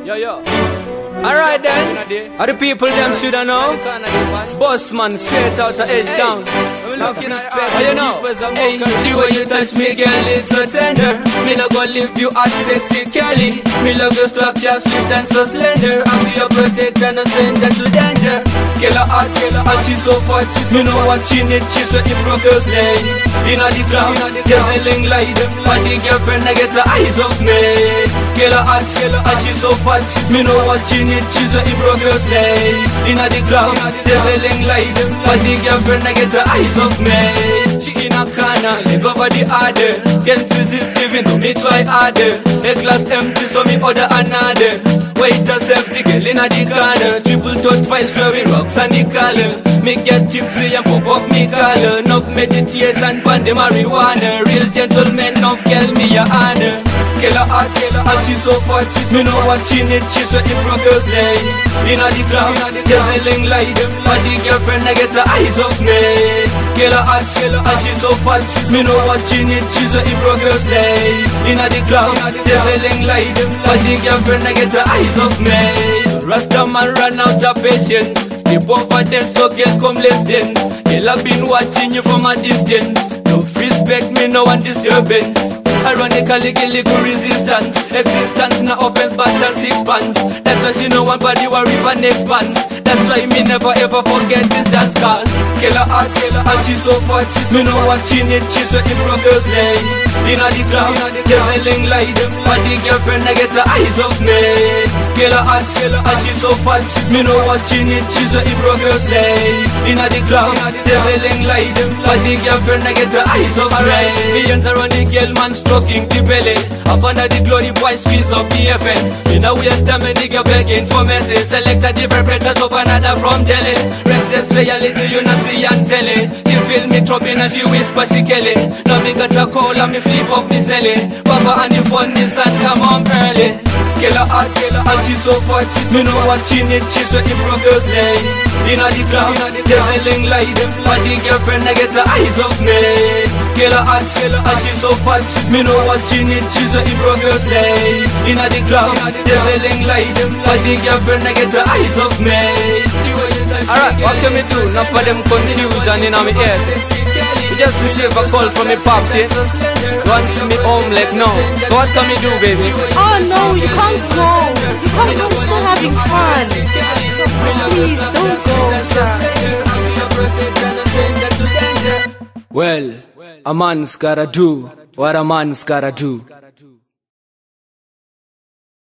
Yo. Alright then, are the people them shoulda know? It's bossman straight out of H-Town. You know, hey, the way you touch me, girl, it's so tender. Me no go leave you out sexy, Kelly. Me love your structure, sweet and so slender. I'm your protector, no stranger to danger. Kill her heart, and she's so fat. Me know what she need, she's sweating profusely. Inna the cloud, dazzling light. But the girlfriend, I get the eyes of me. Kill her heart, and she's so fat. Me know what she need, she's sweating profusely. Inna the cloud, dazzling light. But the girlfriend, I get the eyes of me. She in a corner, leg over the other. Get resistive, to me try harder. A glass empty, so me order another. Wait a safety, girl inna the corner. Triple touch files, throwing rocks and the color. Me get tipsy and pop up me collar. Enough meditation, pan the marijuana. Real gentleman, enough girl me your honor. Kill her heart, and she's so fat. Me know what she need, she's sweating profusely. Inna the cloud, dazzling light. But the girlfriend, I get the eyes of me. Kill her heart, and she's so fat. Me know what she need, she's sweating profusely. Inna the cloud, dazzling light. But the girlfriend, I get the eyes of me. So Rasta man run out of patience. Step over them, so girl come let's dance. Girl I've been watching you from a distance. Don't respect me, no one disturbance. Ironically, little resistance. Existence, no offense, but that's sixpence. That's why she know one body worry for next pants. That's why me never ever forget this dance cause kill her heart, and she's so fat. Me know what she need, she's sweating profusely. Inna the cloud, dazzling light. But the girlfriend, I get the eyes of me. Kill her heart, and she's so fat. Me know what she need, she's sweating profusely. Inna the cloud, dazzling light. But the girlfriend, I get the eyes of me. Millions around the girl man stroking the belly. Up under the glory boy squeeze up the event. You know waste time and nigga begging for mercy. Select a different predators of another from Delhi. Rest this reality you not see and telly. She feel me throbbing and she whisper she Kelly. Now me got a call and me flip up the celly. Papa and the fun this and come on early. Kill her heart, and she's so fat. Me know what she need, she's sweating profusely. Inna the cloud, dazzling light. But the girlfriend, I get the eyes of me. Kill her heart, and she's so fat. Me know what she need, she's sweating profusely. Inna the cloud, dazzling light. But the girlfriend, I get the eyes of me. Alright, what can me do? Enough for them confused and in my ear. Just receive a call from me pops, yeah? Want to me home like no. So what can me do, baby? Oh no, you can't go. You can't go, we're still having fun. Please, don't go, sir. Well, a man's gotta do what a man's gotta do.